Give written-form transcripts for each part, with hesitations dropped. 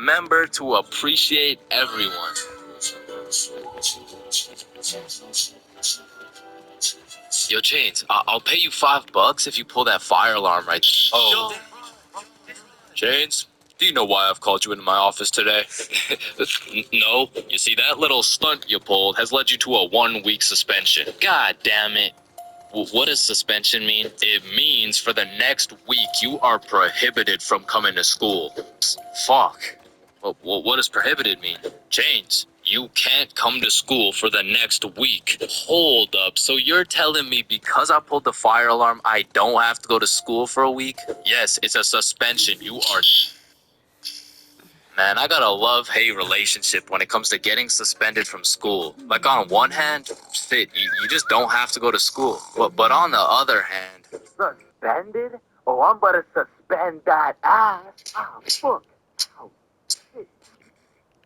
remember to appreciate everyone. Yo, Chains, I'll pay you $5 if you pull that fire alarm right. Oh. Chains, do you know why I've called you into my office today? No. You see, that little stunt you pulled has led you to a 1-week suspension. God damn it. What does suspension mean? It means for the next week you are prohibited from coming to school. Fuck. What does prohibited mean? Chains, you can't come to school for the next week. Hold up, so you're telling me because I pulled the fire alarm, I don't have to go to school for a week? Yes, it's a suspension. You are... Man, I got a love-hate relationship when it comes to getting suspended from school. Like, on one hand, shit, you just don't have to go to school. But on the other hand... Suspended? Oh, I'm about to suspend that ass. Ah, fuck. Ow. Shit.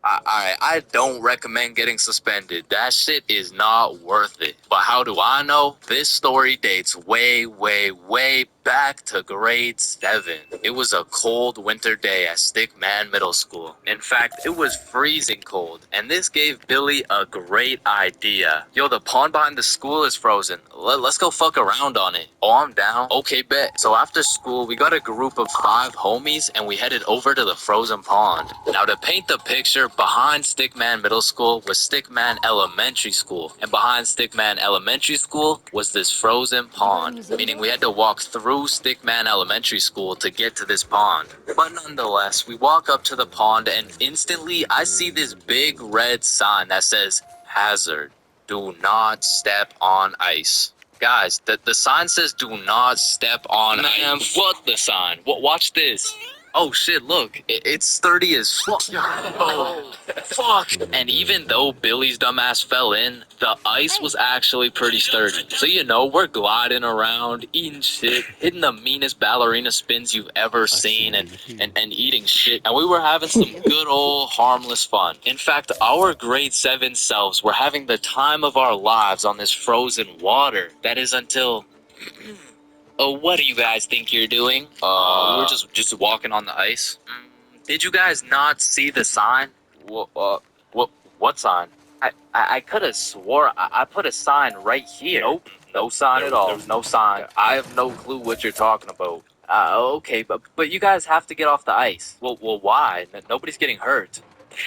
I don't recommend getting suspended. That shit is not worth it. But how do I know? This story dates way, way, way back to grade 7. It was a cold winter day at Stickman Middle School. In fact, it was freezing cold, and this gave Billy a great idea. Yo, the pond behind the school is frozen. Let's go fuck around on it. Oh, I'm down. Okay, bet. So after school, we got a group of 5 homies, and we headed over to the frozen pond. Now, to paint the picture, behind Stickman Middle School was Stickman Elementary School, and behind Stickman Elementary School was this frozen pond, meaning we had to walk through Stickman Elementary School to get to this pond. But nonetheless, we walk up to the pond and instantly I see this big red sign that says, "Hazard, do not step on ice." Guys, the sign says do not step on ice. Man, fuck the sign. Watch this. Oh shit, look, it's sturdy as fuck. Oh, fuck. And even though Billy's dumbass fell in, the ice was actually pretty sturdy. So you know, we're gliding around, eating shit, hitting the meanest ballerina spins you've ever seen, and eating shit. And we were having some good old harmless fun. In fact, our grade 7 selves were having the time of our lives on this frozen water. That is until... Oh, what do you guys think you're doing? We're just walking on the ice. Did you guys not see the sign? What sign? I could have swore I put a sign right here. Nope, no sign at all. No sign. I have no clue what you're talking about. Okay, but you guys have to get off the ice. Well, why? Nobody's getting hurt.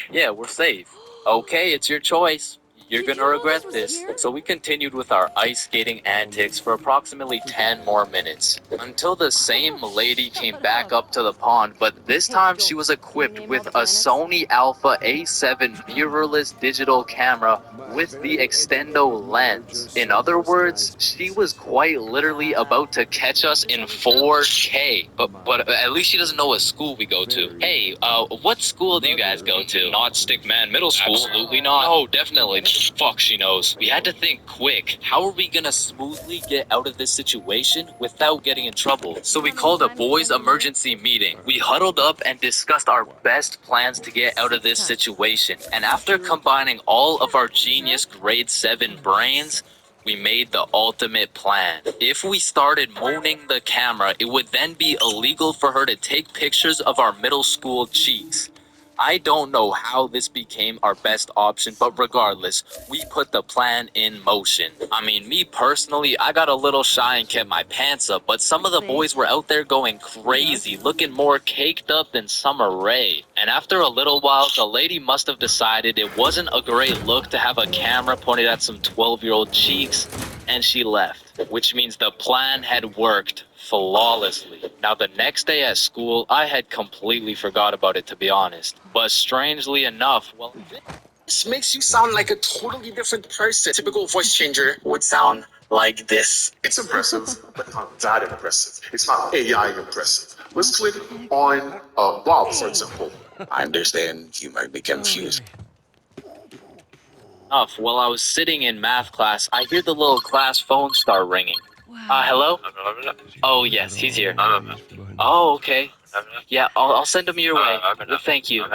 Yeah, we're safe. Okay, it's your choice. You're gonna regret this. So we continued with our ice skating antics for approximately 10 more minutes, until the same lady came back up to the pond, but this time she was equipped with a Sony Alpha A7 mirrorless digital camera with the extendo lens. In other words, she was quite literally about to catch us in 4K. But at least she doesn't know what school we go to. Hey, what school do you guys go to? Not Stickman Middle School. Absolutely not. No, definitely. Fuck, she knows. We had to think quick. How are we gonna smoothly get out of this situation without getting in trouble? So we called a boys' emergency meeting. We huddled up and discussed our best plans to get out of this situation. And after combining all of our genius grade 7 brains, we made the ultimate plan. If we started mooning the camera, it would then be illegal for her to take pictures of our middle school cheeks. I don't know how this became our best option, but regardless, we put the plan in motion. I mean, me personally, I got a little shy and kept my pants up, but some of the boys were out there going crazy, looking more caked up than Summer Rae. And after a little while, the lady must have decided it wasn't a great look to have a camera pointed at some 12-year-old cheeks, and she left. Which means the plan had worked flawlessly. Now, the next day at school, I had completely forgot about it, to be honest. But strangely enough, well... This makes you sound like a totally different person. Typical voice changer would sound like this. It's impressive, but not that impressive. It's not AI impressive. Let's click on Bob, for example. I understand you might be confused. While I was sitting in math class, I hear the little class phone start ringing. Hello? Oh, yes, he's here. Oh, okay. Yeah, I'll send him your way. Thank you.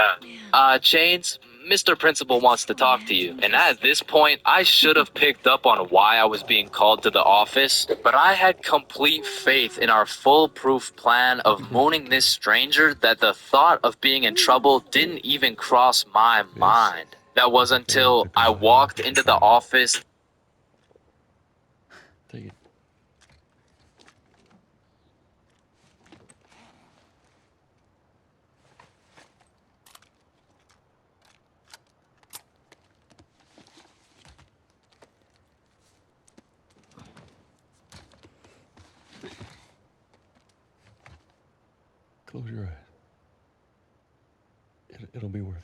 Chains, Mr. Principal wants to talk to you. And at this point, I should have picked up on why I was being called to the office, but I had complete faith in our foolproof plan of mooning this stranger that the thought of being in trouble didn't even cross my mind. That was until I walked into the office. Take it. Close your eyes. It'll be worth it.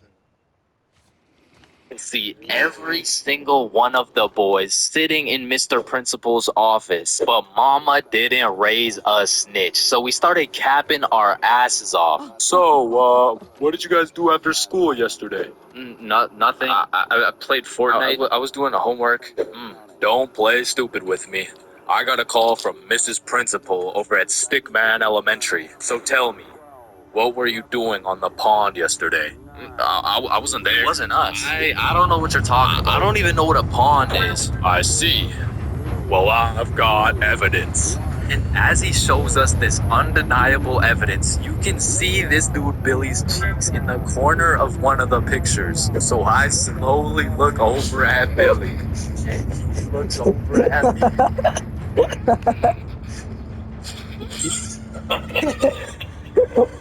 See every single one of the boys sitting in Mr. Principal's office, but Mama didn't raise a snitch, so we started capping our asses off. So, what did you guys do after school yesterday? Nothing. I played Fortnite. I was doing the homework. Don't play stupid with me. I got a call from Mrs. Principal over at Stickman Elementary. So tell me, what were you doing on the pond yesterday? I wasn't there. It wasn't us. I don't know what you're talking about. I don't even know what a pond is. I see. Well, I've got evidence. And as he shows us this undeniable evidence, you can see this dude Billy's cheeks in the corner of one of the pictures. So I slowly look over at Billy, and he looks over at me.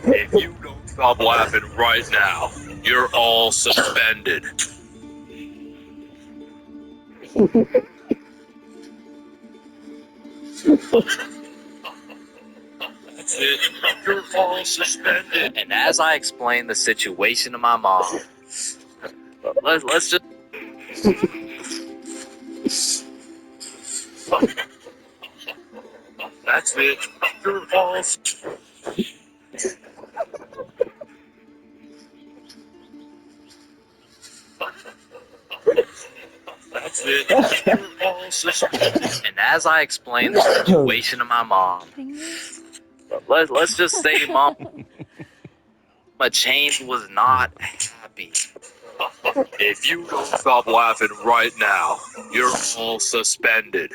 If you don't stop laughing right now, you're all suspended. That's it. You're all suspended. And as I explain the situation to my mom, let's just. That's it. You're all. That's it. You're all suspended. And as I explain the situation to my mom, let's just say Mom, Chains was not happy. If you don't stop laughing right now, you're all suspended.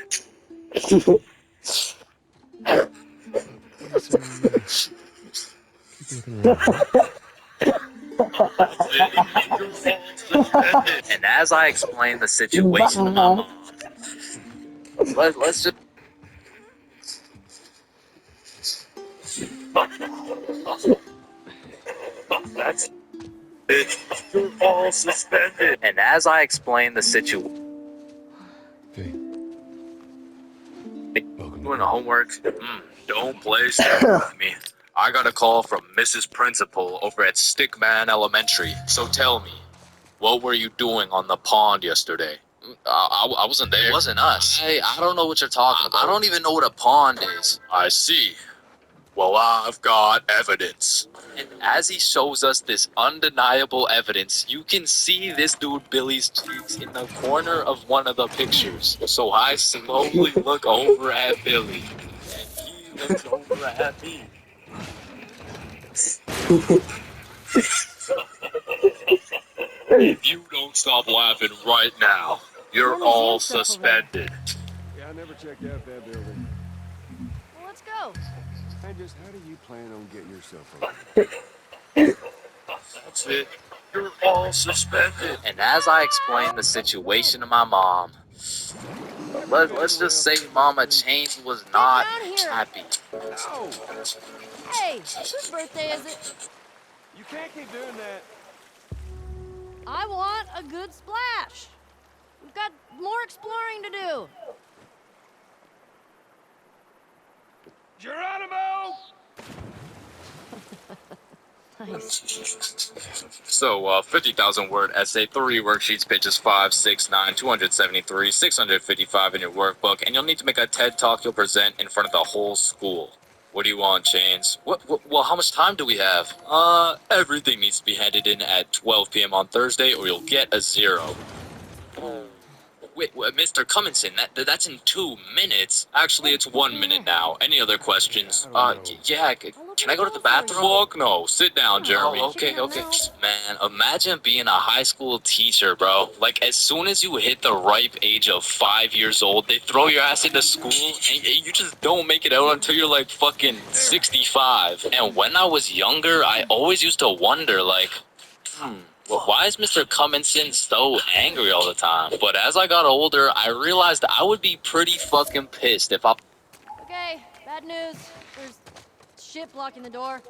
And as I explain the situation to my mom, let's just. That's it. You're all suspended. And as I explain the situation. Okay. Welcome. Doing the homework. Don't play stupid with me. I got a call from Mrs. Principal over at Stickman Elementary. So tell me, what were you doing on the pond yesterday? I wasn't there. It wasn't us. I don't know what you're talking about. I don't even know what a pond is. I see. Well, I've got evidence. And as he shows us this undeniable evidence, you can see this dude Billy's cheeks in the corner of one of the pictures. So I slowly look over at Billy, and he looks over at me. If you don't stop laughing right now, you're all suspended. Yeah, I never checked out that building. Well, let's go. And just how do you plan on getting yourself over? That's it. You're all suspended. And as I explain the situation to my mom, let's just say Mama Chains was not happy. No! Hey, whose birthday is it? You can't keep doing that. I want a good splash. We've got more exploring to do. Geronimo! Nice. So, 50,000 word essay, 3 worksheets, pages 5, 6, 9, 273, 655 in your workbook, and you'll need to make a TED Talk you'll present in front of the whole school. What do you want, Chains? Well, how much time do we have? Everything needs to be handed in at 12 p.m. on Thursday, or you'll get a 0. Wait, Mr. Cumminson, that's in 2 minutes. Actually, it's 1 minute now. Any other questions? Yeah, can I go to the bathroom? Fuck no. Sit down, Jeremy. Okay. Man, imagine being a high school teacher, bro. Like, as soon as you hit the ripe age of 5 years old, they throw your ass into school, and you just don't make it out until you're like fucking 65. And when I was younger, I always used to wonder, like, well, why is Mr. Cumminson so angry all the time? But as I got older, I realized I would be pretty fucking pissed if I Okay, bad news. There's shit blocking the door.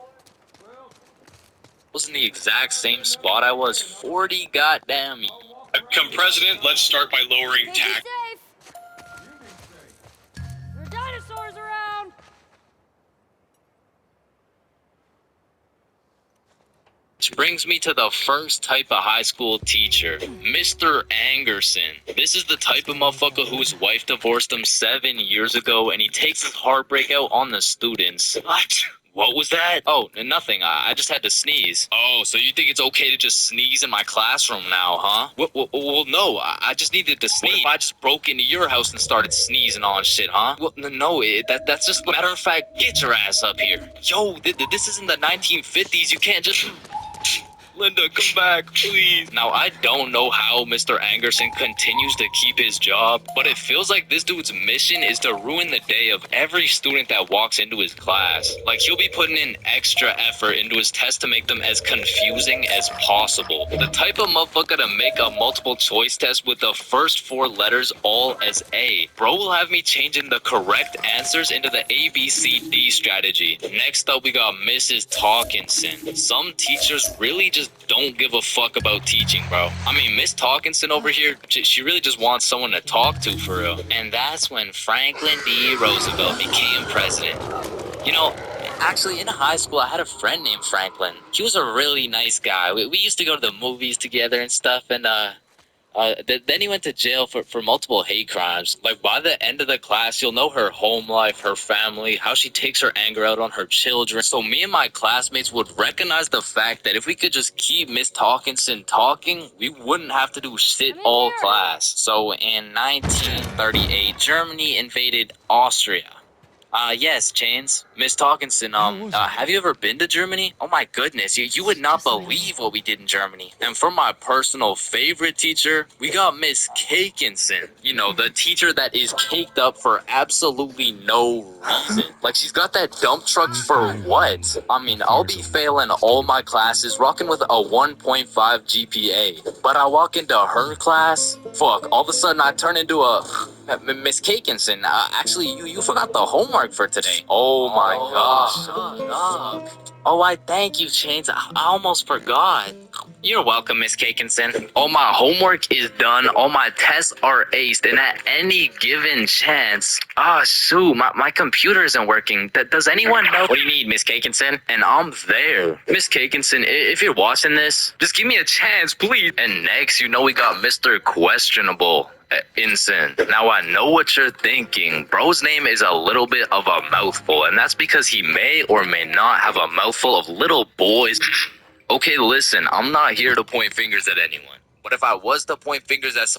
was in the exact same spot I was 40 goddamn years. Come President, let's start by lowering Stay tax. safe. There are dinosaurs around. Which brings me to the first type of high school teacher, Mr. Angerson. This is the type of motherfucker whose wife divorced him 7 years ago, and he takes his heartbreak out on the students. What was that? Oh, nothing. I just had to sneeze. Oh, so you think it's okay to just sneeze in my classroom now, huh? Well, no. I just needed to sneeze. What if I just broke into your house and started sneezing on shit, huh? Well, no. That's just matter of fact. Get your ass up here. Yo, this isn't the 1950s. You can't just. Linda, come back, please. Now, I don't know how Mr. Angerson continues to keep his job, but it feels like this dude's mission is to ruin the day of every student that walks into his class. Like, he'll be putting in extra effort into his tests to make them as confusing as possible. The type of motherfucker to make a multiple choice test with the first 4 letters all as A. Bro will have me changing the correct answers into the ABCD strategy. Next up, we got Mrs. Talkinson. Some teachers really just don't give a fuck about teaching, bro. I mean, Miss Talkinson over here, she really just wants someone to talk to for real. And that's when Franklin D. Roosevelt became president. You know, actually, in high school, I had a friend named Franklin. He was a really nice guy. We used to go to the movies together and stuff, and then he went to jail for multiple hate crimes. Like, by the end of the class, you'll know her home life, her family, how she takes her anger out on her children. So me and my classmates would recognize the fact that if we could just keep Miss Talkinson talking, we wouldn't have to do shit all class. So in 1938, Germany invaded Austria. Yes, Chains. Miss Talkinson, have you ever been to Germany? Oh my goodness, you would not believe what we did in Germany. And for my personal favorite teacher, we got Miss Cakinson. You know, the teacher that is caked up for absolutely no reason. Like, she's got that dump truck for what? I mean, I'll be failing all my classes, rocking with a 1.5 GPA. But I walk into her class, fuck, all of a sudden I turn into a... Miss Cakinson, actually, you forgot the homework for today. Oh my gosh. Shut up. Oh, I thank you, Chains. I almost forgot. You're welcome, Miss Cakinson. All my homework is done. All my tests are aced. And at any given chance... shoot, my computer isn't working. Does anyone know? What do you need, Miss Cakinson? And I'm there. Miss Cakinson, if you're watching this, just give me a chance, please. And next, you know we got Mr. Questionable. Ensign. Now I know what you're thinking. Bro's name is a little bit of a mouthful, and that's because he may or may not have a mouthful of little boys. Okay, listen, I'm not here to point fingers at anyone. But if I was to point fingers at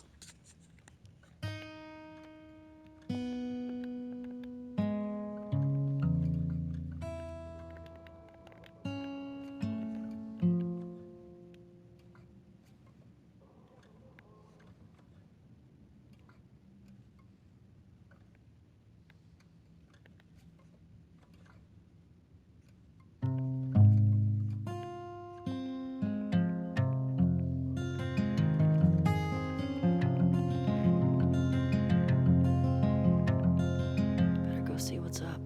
Better go see what's up.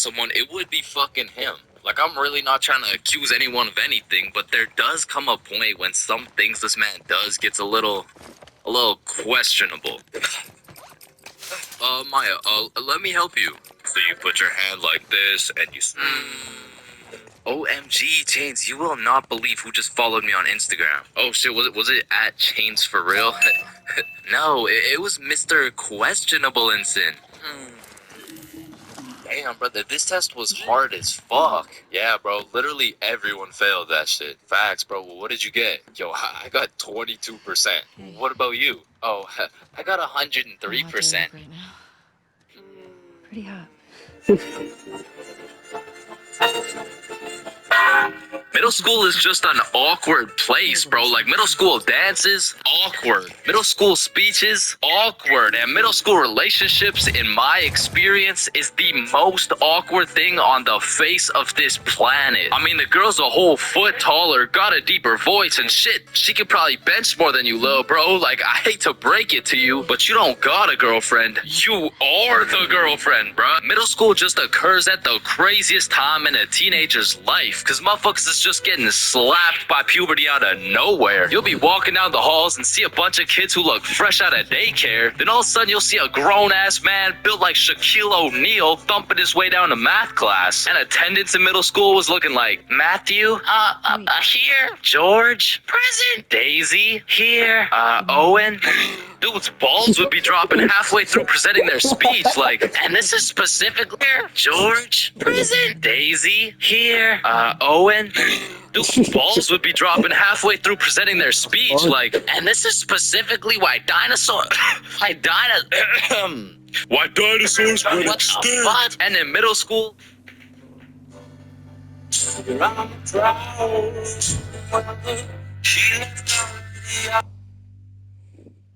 someone, it would be fucking him. Like, I'm really not trying to accuse anyone of anything, but there does come a point when some things this man does gets a little questionable. Maya, let me help you. So you put your hand like this, and you... OMG, Chains, you will not believe who just followed me on Instagram. Oh shit, was it at Chains for real? No, it was Mr. Questionable Ensign. Damn, brother, this test was hard as fuck. Yeah, bro, literally everyone failed that shit. Facts, bro. Well, what did you get? Yo, I got 22%. What about you? Oh, I got 103%. Right now. Pretty hot. Middle school is just an awkward place, bro. Like, middle school dances, awkward. Middle school speeches, awkward. And middle school relationships, in my experience, is the most awkward thing on the face of this planet. I mean, the girl's a whole foot taller, got a deeper voice, and shit, she could probably bench more than you, little bro. Like, I hate to break it to you, but you don't got a girlfriend. You are the girlfriend, bro. Middle school just occurs at the craziest time in a teenager's life, because motherfuckers is just getting slapped by puberty out of nowhere. You'll be walking down the halls and see a bunch of kids who look fresh out of daycare. Then all of a sudden you'll see a grown-ass man built like Shaquille O'Neal thumping his way down to math class. And attendance in middle school was looking like, Matthew, here. George, present. Daisy, here. Owen. Dude's balls would be dropping halfway through presenting their speech, like, and this is specifically here. George, present. Daisy, here. Owen. Dude's balls would be dropping halfway through presenting their speech, like, and this is specifically why dinosaurs were extinct. And in middle school,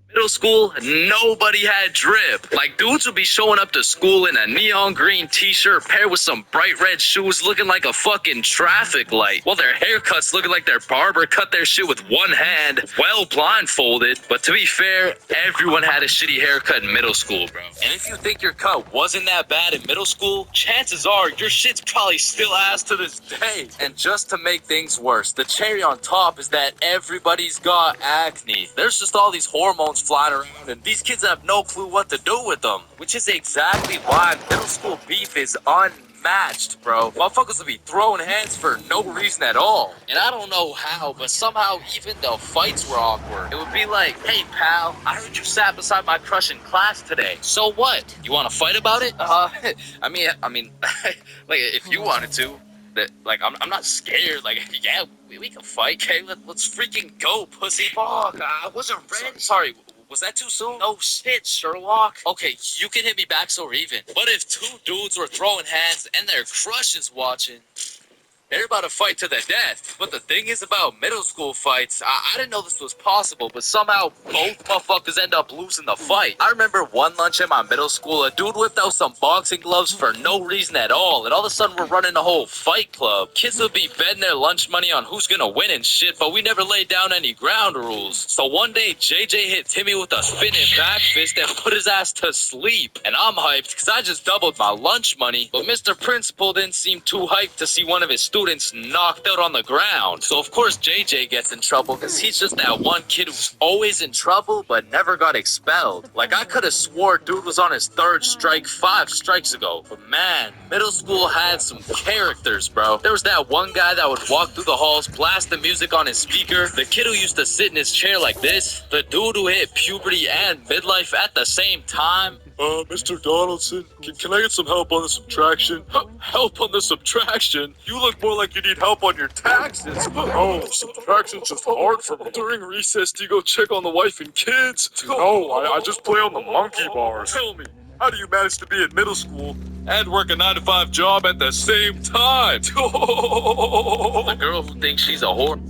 middle school, nobody had drip. Like, dudes would be showing up to school in a neon green t-shirt paired with some bright red shoes looking like a fucking traffic light, while their haircuts looking like their barber cut their shit with one hand, well blindfolded. But to be fair, everyone had a shitty haircut in middle school, bro. And if you think your cut wasn't that bad in middle school, chances are your shit's probably still ass to this day. And just to make things worse, the cherry on top is that everybody's got acne. There's just all these hormones flying around, and these kids have no clue what to do with them, which is exactly why middle school beef is unmatched, bro. Motherfuckers will be throwing hands for no reason at all, and I don't know how, but somehow even the fights were awkward. It would be like, hey pal, I heard you sat beside my crush in class today. So what? You want to fight about it? I mean, like, if you wanted to. Like, I'm not scared. Like, yeah, we can fight. Okay, let's freaking go, pussy. Fuck, I wasn't ready. Sorry, was that too soon? No shit, Sherlock. Okay, you can hit me back so we're even. But if two dudes were throwing hands and their crush is watching, they're about to fight to the death. But the thing is about middle school fights, I didn't know this was possible, but somehow both motherfuckers end up losing the fight. I remember one lunch at my middle school, a dude whipped out some boxing gloves for no reason at all, and all of a sudden we're running a whole fight club. Kids would be betting their lunch money on who's gonna win and shit, but we never laid down any ground rules. So one day, JJ hit Timmy with a spinning back fist and put his ass to sleep. And I'm hyped, because I just doubled my lunch money, but Mr. Principal didn't seem too hyped to see one of his students knocked out on the ground. So of course JJ gets in trouble because he's just that one kid who's always in trouble but never got expelled. Like, I could have swore dude was on his third strike 5 strikes ago. But man, middle school had some characters, bro. There was that one guy that would walk through the halls, blast the music on his speaker, the kid who used to sit in his chair like this, the dude who hit puberty and midlife at the same time. Mr. Donaldson, can I get some help on the subtraction? Help on the subtraction? You look more like you need help on your taxes. Oh, subtraction's just hard for me. During recess, do you go check on the wife and kids? No, I just play on the monkey bars. Tell me, how do you manage to be in middle school and work a 9-to-5 job at the same time? The girl who thinks she's a whore.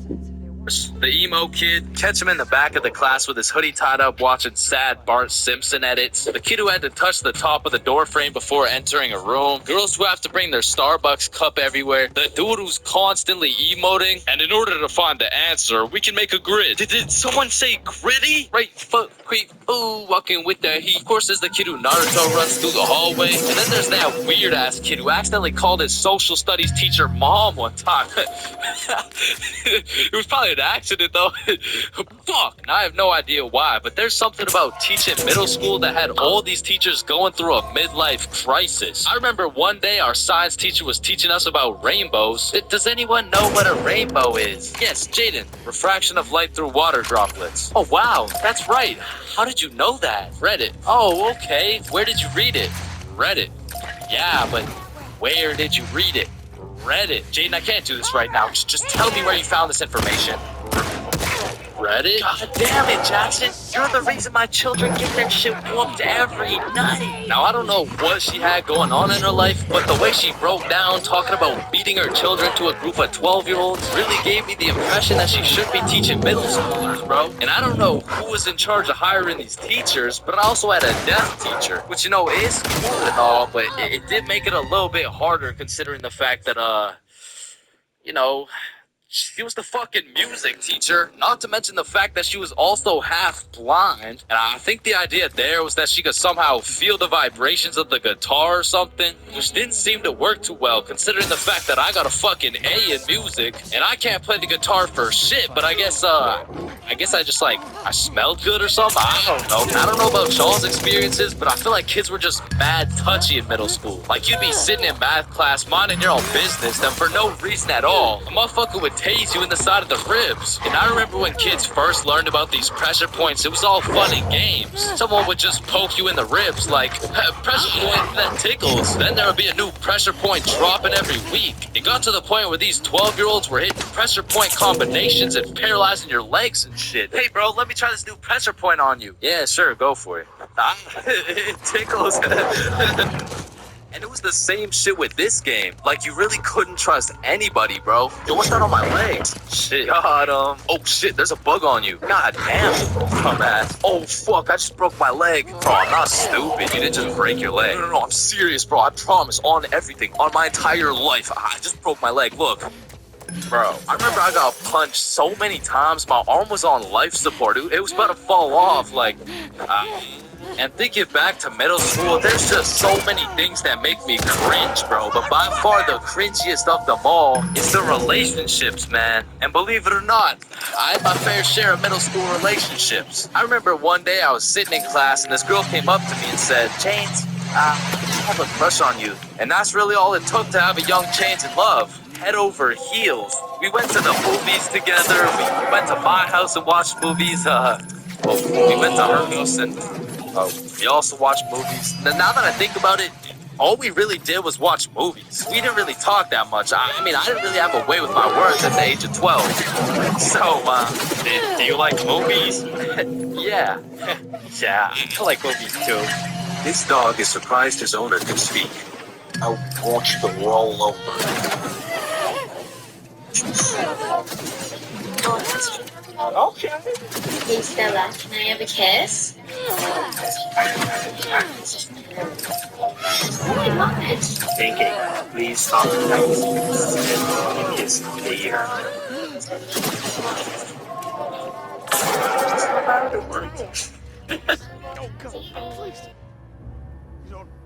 The emo kid, catch him in the back of the class with his hoodie tied up watching sad Bart Simpson edits. The kid who had to touch the top of the door frame before entering a room. Girls who have to bring their Starbucks cup everywhere. The dude who's constantly emoting. And in order to find the answer, we can make a grid. Did someone say gritty? Right foot, creep, ooh, walking with the heat. Of course, there's the kid who Naruto runs through the hallway. And then there's that weird ass kid who accidentally called his social studies teacher mom one time. It was probably an accident though. Fuck, and I have no idea why, but there's something about teaching middle school that had all these teachers going through a midlife crisis. I remember one day our science teacher was teaching us about rainbows. Does anyone know what a rainbow is? Yes, Jaden, refraction of light through water droplets. Oh wow, that's right. How did you know that? Reddit. Oh, okay. Where did you read it? Reddit. Yeah, but where did you read it? Reddit. Jaden, I can't do this right now. Just tell me where you found this information. Reddit? God damn it, Jackson. You're the reason my children get their shit whooped every night. Now, I don't know what she had going on in her life, but the way she broke down talking about beating her children to a group of 12-year-olds really gave me the impression that she should be teaching middle schoolers, bro. And I don't know who was in charge of hiring these teachers, but I also had a deaf teacher, which, you know, is cool and all, but it did make it a little bit harder considering the fact that, you know, she was the fucking music teacher, not to mention the fact that she was also half blind. And I think the idea there was that she could somehow feel the vibrations of the guitar or something, which didn't seem to work too well considering the fact that I got a fucking A in music and I can't play the guitar for shit, but I guess I just like, I smelled good or something. I don't know. I don't know about y'all's experiences, but I feel like kids were just mad touchy in middle school. Like you'd be sitting in math class minding your own business, then for no reason at all, a motherfucker would tase you in the side of the ribs. And I remember when kids first learned about these pressure points, it was all fun and games. Someone would just poke you in the ribs like, pressure point that tickles. Then there would be a new pressure point dropping every week. It got to the point where these 12-year-olds were hitting pressure point combinations and paralyzing your legs and shit. Hey bro, let me try this new pressure point on you. Yeah, sure, go for it. It tickles. And it was the same shit with this game. Like, you really couldn't trust anybody, bro. Yo, what's that on my legs? Shit, God, oh shit, there's a bug on you. God damn, dumbass. Oh, fuck, I just broke my leg. Bro, I'm not stupid. You didn't just break your leg. No, I'm serious, bro. I promise, on everything, on my entire life. I just broke my leg, look. Bro, I remember I got punched so many times, my arm was on life support. It was about to fall off, like, and thinking back to middle school, there's just so many things that make me cringe, bro. But by far the cringiest of them all is the relationships, man. And believe it or not, I had my fair share of middle school relationships. I remember one day I was sitting in class and this girl came up to me and said, Chains, I have a crush on you. And that's really all it took to have a young Chains in love. Head over heels. We went to the movies together. We went to my house and watched movies. We went to her house and we also watched movies. Now that I think about it, all we really did was watch movies. We didn't really talk that much. I mean, I didn't really have a way with my words at the age of 12. So, do you like movies? Yeah. Yeah, I like movies too. This dog is surprised his owner can speak. I'll watch them roll over. Okay. Hey Stella, can I have a kiss? Thinking, please stop the and kiss the ear.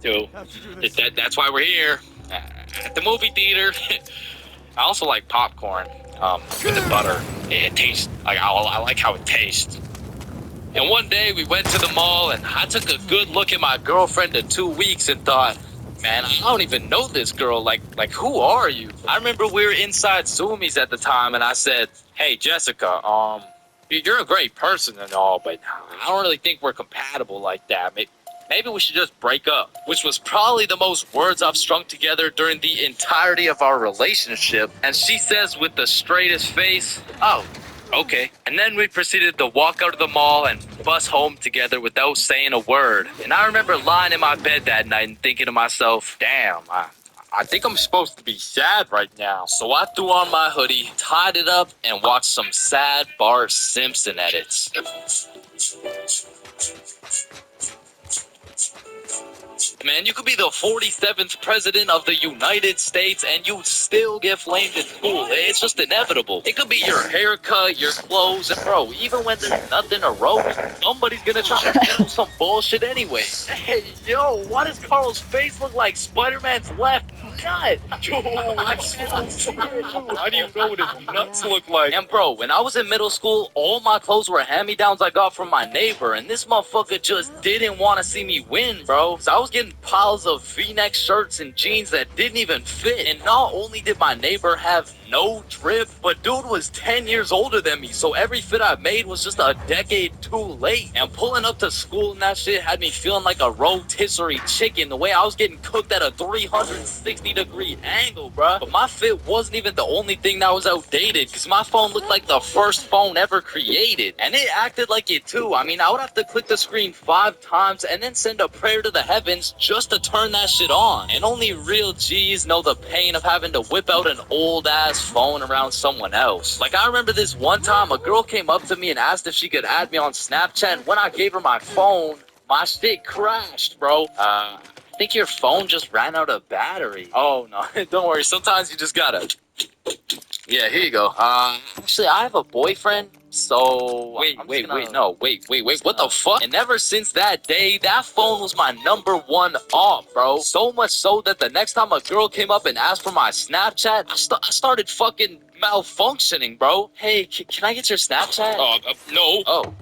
So, that's why we're here. At the movie theater. I also like popcorn with the butter. It tastes like I like how it tastes. And one day we went to the mall and I took a good look at my girlfriend in 2 weeks and thought, man, I don't even know this girl. Like who are you? I remember we were inside Sumi's at the time and I said, hey Jessica, you're a great person and all, but I don't really think we're compatible like that. Maybe we should just break up, which was probably the most words I've strung together during the entirety of our relationship. And she says with the straightest face, oh, okay. And then we proceeded to walk out of the mall and bus home together without saying a word. And I remember lying in my bed that night and thinking to myself, damn, I think I'm supposed to be sad right now. So I threw on my hoodie, tied it up, and watched some sad Bart Simpson edits. Man, you could be the 47th president of the United States and you'd still get flamed in school. It's just inevitable. It could be your haircut, your clothes, and bro, even when there's nothing to roast, somebody's gonna try to do some bullshit anyway. Hey, yo, why does Carl's face look like Spider-Man's left nut. Yo, that's so weird. How do you know what his nuts look like? And bro, when I was in middle school, all my clothes were hand-me-downs I got from my neighbor, and this motherfucker just didn't want to see me win, bro. So I was getting piles of V-neck shirts and jeans that didn't even fit. And not only did my neighbor have no drip, but dude was 10 years older than me, so every fit I made was just a decade too late. And pulling up to school and that shit had me feeling like a rotisserie chicken, the way I was getting cooked at a 360-degree angle, bruh. But my fit wasn't even the only thing that was outdated, because my phone looked like the first phone ever created, and it acted like it too. I mean, I would have to click the screen 5 times and then send a prayer to the heavens just to turn that shit on. And only real G's know the pain of having to whip out an old ass phone around someone else. Like, I remember this one time a girl came up to me and asked if she could add me on Snapchat, and when I gave her my phone, my shit crashed, bro. I think your phone just ran out of battery. Oh no, don't worry, sometimes you just gotta... Yeah, here you go. Actually, I have a boyfriend, so... Wait, what the fuck? And ever since that day, that phone was my #1 off, bro. So much so that the next time a girl came up and asked for my Snapchat, I started fucking malfunctioning, bro. Hey, can I get your Snapchat? No. Oh.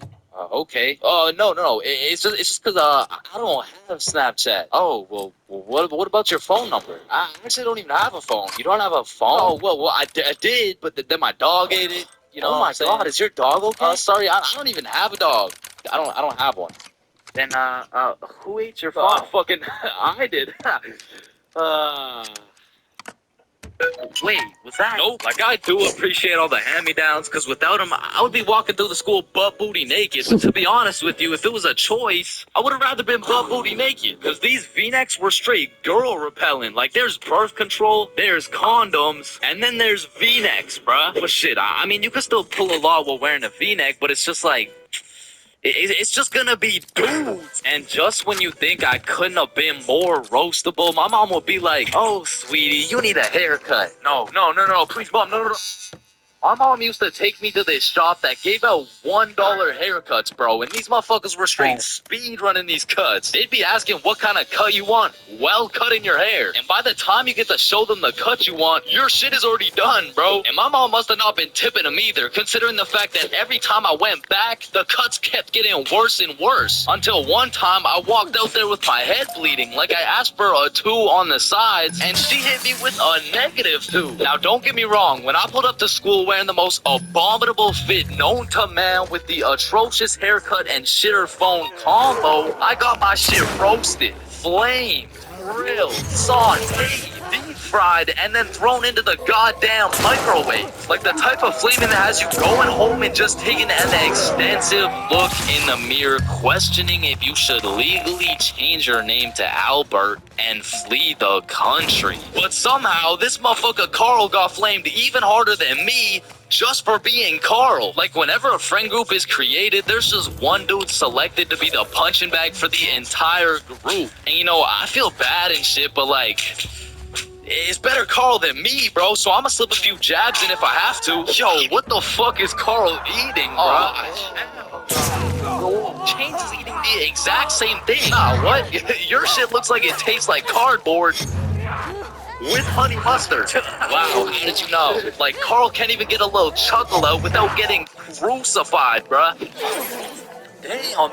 Okay. No. It's just because I don't have Snapchat. Oh, well, what about your phone number? I actually don't even have a phone. You don't have a phone? Oh, well, I did, but then my dog ate it. You know? Oh my God, is your dog okay? Sorry, I don't even have a dog. I don't have one. Then who ate your phone? Fucking I did. Wait, was that? Nope. Like, I do appreciate all the hand-me-downs, because without them, I would be walking through the school butt-booty naked. But to be honest with you, if it was a choice, I would have rather been butt-booty naked, because these V-necks were straight girl-repellent. Like, there's birth control, there's condoms, and then there's V-necks, bruh. But shit, I mean, you could still pull a law while wearing a V-neck, but it's just like... It's just gonna be dudes. And just when you think I couldn't have been more roastable, my mom will be like, oh, sweetie, you need a haircut. No, please, mom, no. My mom used to take me to this shop that gave out $1 haircuts, bro, and these motherfuckers were straight speed running these cuts. They'd be asking what kind of cut you want while cutting your hair. And by the time you get to show them the cut you want, your shit is already done, bro. And my mom must have not been tipping them either, considering the fact that every time I went back, the cuts kept getting worse and worse. Until one time, I walked out there with my head bleeding, like I asked for a 2 on the sides, and she hit me with a -2. Now, don't get me wrong, when I pulled up to school wearing the most abominable fit known to man with the atrocious haircut and shitter phone combo, I got my shit roasted, flamed, grilled, sauteed, deep fried, and then thrown into the goddamn microwave. Like the type of flaming that has you going home and just taking an extensive look in the mirror, questioning if you should legally change your name to Albert and flee the country. But somehow, this motherfucker Carl got flamed even harder than me, just for being Carl. Like, whenever a friend group is created, there's just one dude selected to be the punching bag for the entire group. And you know, I feel bad and shit, but like, it's better Carl than me, bro, so I'ma slip a few jabs in if I have to. Yo, what the fuck is Carl eating, bro? Chains is eating the exact same thing. Nah, what? Your shit looks like it tastes like cardboard with honey mustard. Wow, how did you know? Like, Carl can't even get a little chuckle out without getting crucified, bruh. Damn.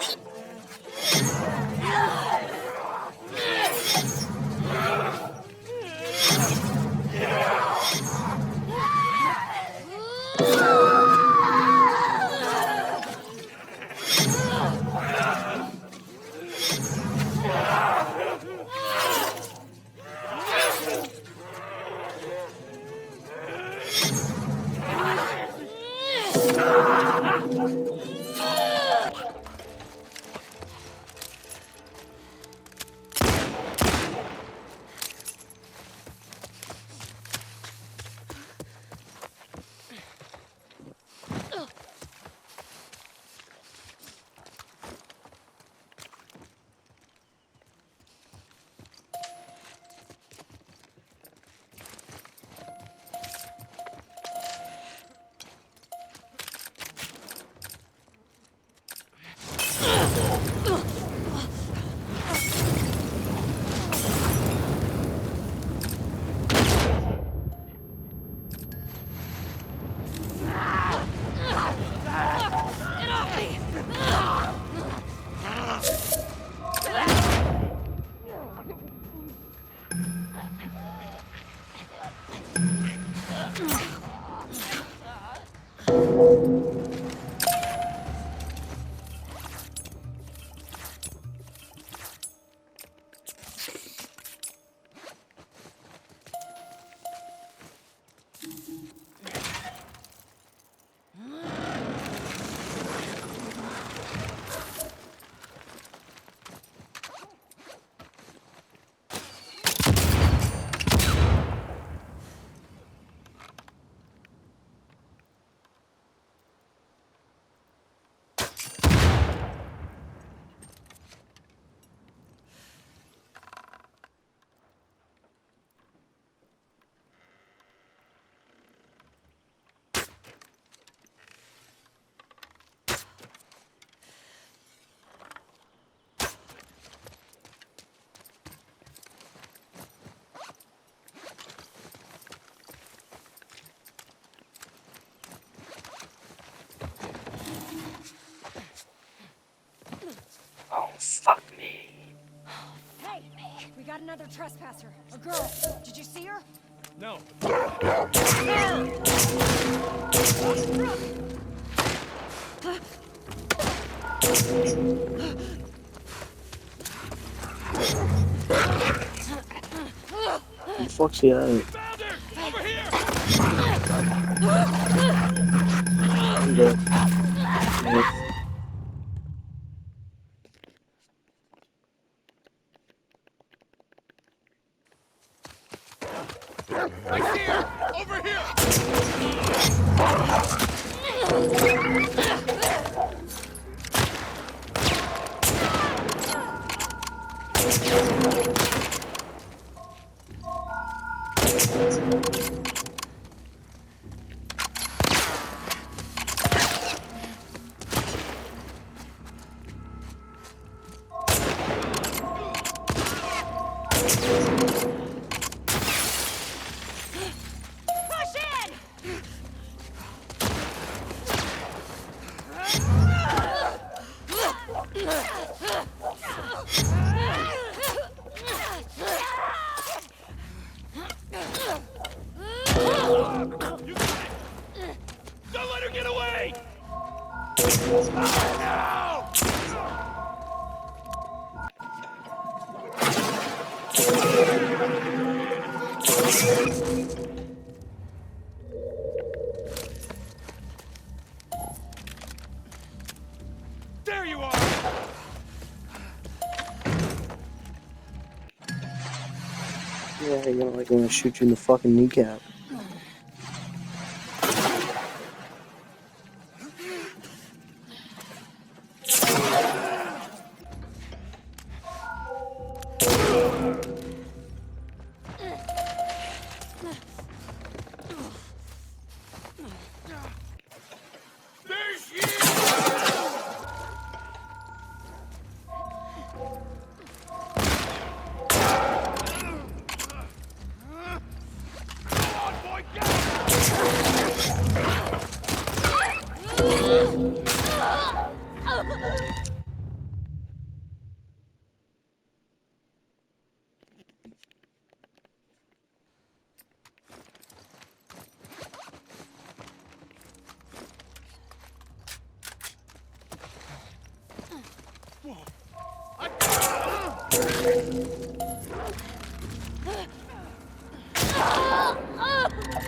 got another trespasser. A girl. Did you see her? No. Fuck's he at? Found her! Over here! I'm dead. Yeah. I see her! Over here! Push in! You got it! Don't let her get away! No! There you are! Yeah, you're like gonna shoot you in the fucking kneecap. There she is! Come on, boy, get her!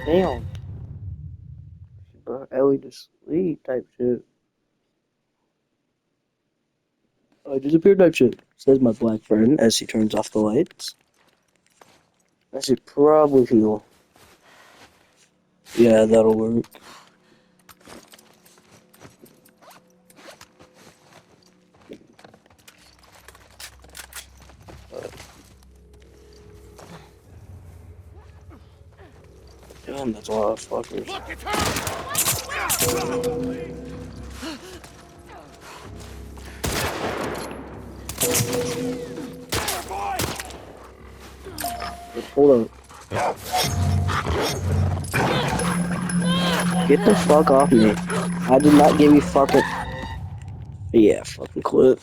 Damn. She brought Ellie to sleep type shit. I disappeared type shit, says my black friend as he turns off the lights. I should probably heal. Yeah, that'll work. Damn, that's a lot of fuckers. Look, it's her! Boy! Hold up. Get the fuck off me. I did not give you fucking... Yeah, fucking quit.